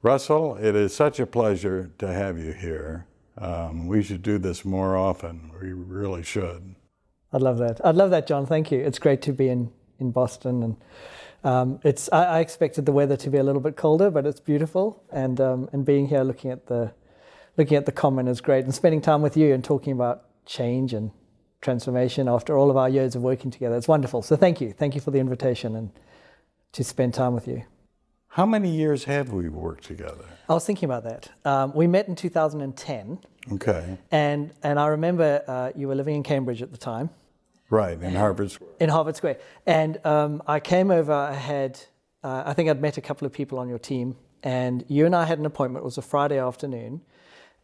Russell, it is such a pleasure to have you here. We should do this more often. We really should. I'd love that. I'd love that, John. Thank you. It's great to be in Boston, and I expected the weather to be a little bit colder, but it's beautiful. And being here, looking at the common is great, and spending time with you and talking about change and transformation after all of our years of working together. It's wonderful. So thank you for the invitation and to spend time with you. How many years have we worked together? I was thinking about that. We met in 2010. Okay. And I remember you were living in Cambridge at the time. Right, in Harvard Square. In Harvard Square. And I came over, I think I'd met a couple of people on your team, and you and I had an appointment. It was a Friday afternoon,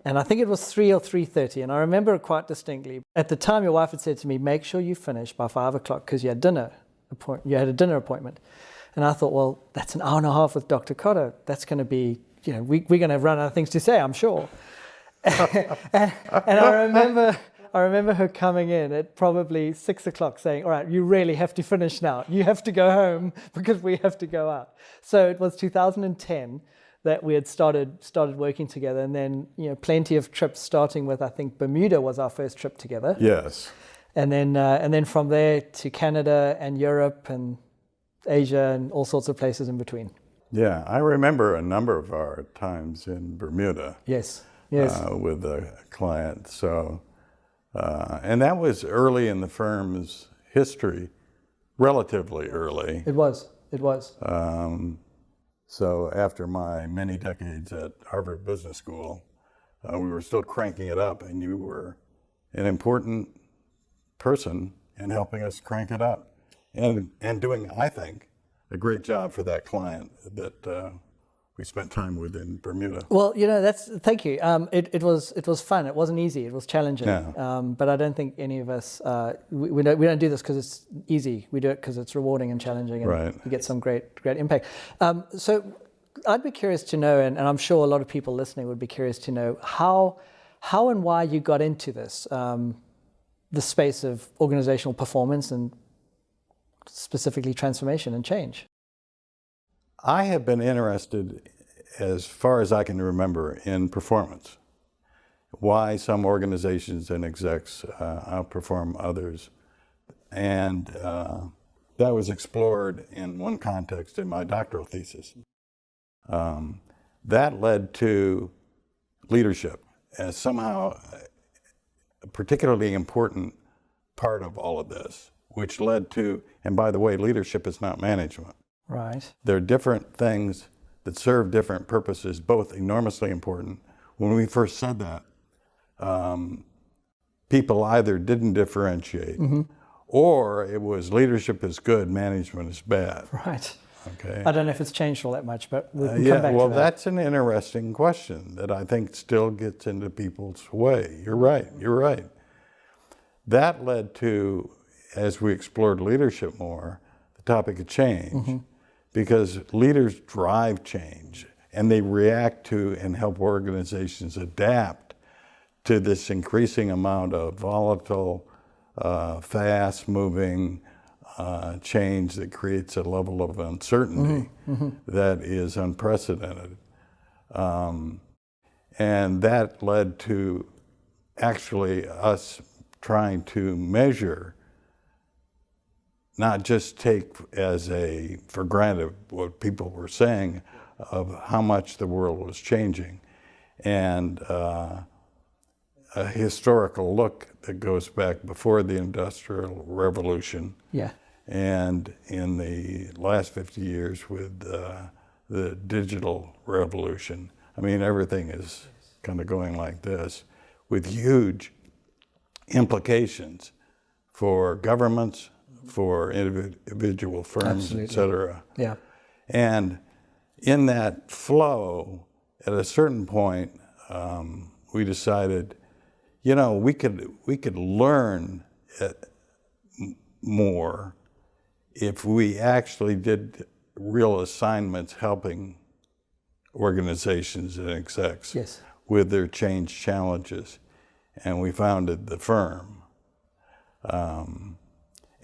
and I think it was 3 or 3:30, and I remember it quite distinctly. At the time, your wife had said to me, make sure you finish by 5 o'clock because you had a dinner appointment. And I thought, well, that's an hour and a half with Dr. Kotter. That's going to be, we're going to run out of things to say, I'm sure. and I remember her coming in at probably 6 o'clock saying, all right, you really have to finish now. You have to go home because we have to go out. So it was 2010 that we had started working together. And then, plenty of trips, starting with, I think, Bermuda was our first trip together. Yes. And then from there to Canada and Europe and Asia and all sorts of places in between. Yeah, I remember a number of our times in Bermuda. Yes. With a client. So, and that was early in the firm's history, relatively early. It was. So after my many decades at Harvard Business School, we were still cranking it up, and you were an important person in helping us crank it up. And doing, I think, a great job for that client that we spent time with in Bermuda. Well, thank you. It was fun. It wasn't easy. It was challenging. Yeah. But I don't think any of us we don't do this because it's easy. We do it because it's rewarding and challenging, and right. You get some great impact. So I'd be curious to know, and I'm sure a lot of people listening would be curious to know how and why you got into this, the space of organizational performance and specifically transformation and change. I have been interested, as far as I can remember, in performance. Why some organizations and execs outperform others. And that was explored in one context in my doctoral thesis. That led to leadership as somehow a particularly important part of all of this, which led to, and by the way, leadership is not management. Right. There are different things that serve different purposes, both enormously important. When we first said that, people either didn't differentiate, or it was leadership is good, management is bad. Right. Okay. I don't know if it's changed all that much, but we can come back well, to that. That's an interesting question that I think still gets into people's way. You're right. That led to, as we explored leadership more, the topic of change, because leaders drive change and they react to and help organizations adapt to this increasing amount of volatile, fast-moving change that creates a level of uncertainty that is unprecedented. And that led to actually us trying to measure, not just take as for granted what people were saying of how much the world was changing, and a historical look that goes back before the Industrial Revolution. Yeah. And in the last 50 years with the digital revolution. I mean, everything is kind of going like this, with huge implications for governments, for individual firms, Absolutely. et cetera. Yeah. And in that flow, at a certain point, we decided, we could learn more if we actually did real assignments helping organizations and execs Yes. with their change challenges. And we founded the firm.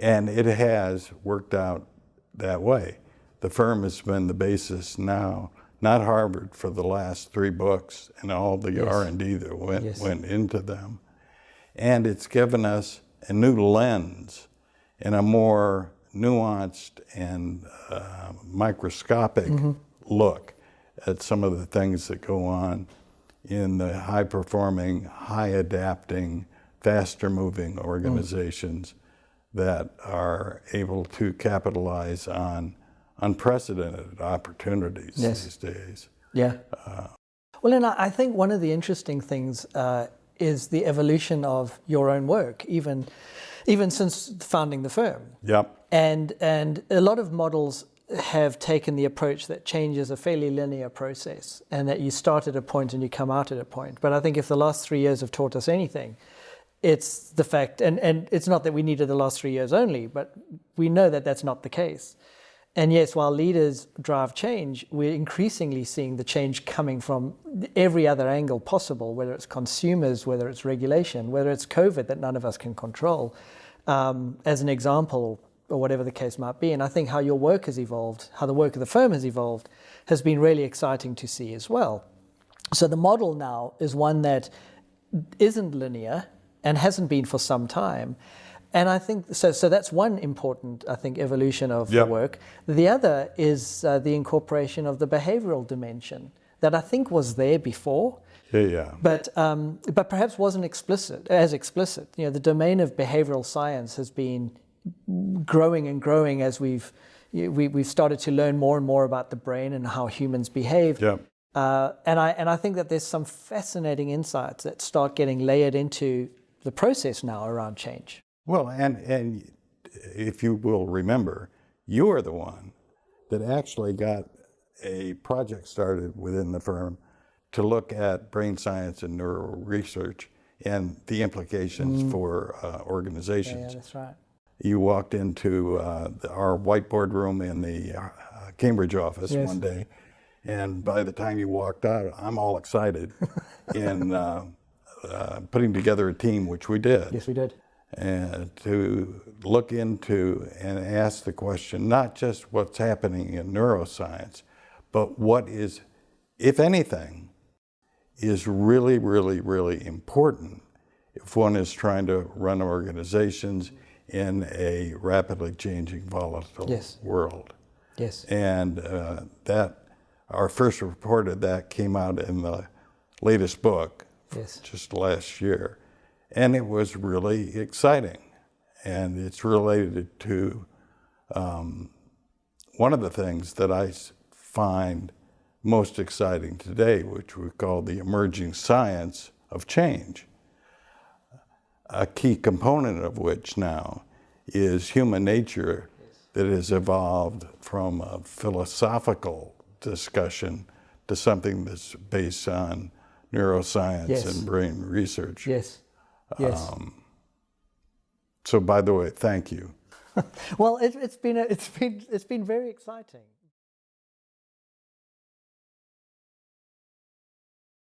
And it has worked out that way. The firm has been the basis now not Harvard, for the last 3 books and all the Yes. R&D that Yes. went into them. And it's given us a new lens and a more nuanced and microscopic look at some of the things that go on in the high-performing, high-adapting, faster-moving organizations that are able to capitalize on unprecedented opportunities Yes. these days. Yeah. Well, and I think one of the interesting things is the evolution of your own work, even since founding the firm. Yep. And a lot of models have taken the approach that change is a fairly linear process, and that you start at a point and you come out at a point. But I think if the last 3 years have taught us anything, it's the fact, and it's not that we needed the last 3 years only, but we know that that's not the case. And yes, while leaders drive change, we're increasingly seeing the change coming from every other angle possible, whether it's consumers, whether it's regulation, whether it's COVID that none of us can control, as an example, or whatever the case might be. And I think how your work has evolved, how the work of the firm has evolved, has been really exciting to see as well. So the model now is one that isn't linear and hasn't been for some time. And I think, so that's one important, I think, evolution of the work. The other is the incorporation of the behavioral dimension that I think was there before, but perhaps wasn't as explicit. You know, the domain of behavioral science has been growing and growing as we've started to learn more and more about the brain and how humans behave. And I think that there's some fascinating insights that start getting layered into the process now around change. Well, and if you will remember, you are the one that actually got a project started within the firm to look at brain science and neuro research and the implications for organizations. Yeah, that's right. You walked into our whiteboard room in the Cambridge office one day, and by the time you walked out, I'm all excited in putting together a team, which we did. Yes, we did. And to look into and ask the question, not just what's happening in neuroscience, but what is, if anything, is really, really, really important if one is trying to run organizations in a rapidly changing, volatile world. Yes. And that, our first report of that came out in the latest book, just last year. And it was really exciting. And it's related to one of the things that I find most exciting today, which we call the emerging science of change. A key component of which now is human nature that has evolved from a philosophical discussion to something that's based on neuroscience and brain research. Yes. So, by the way, thank you. Well, it's been very exciting.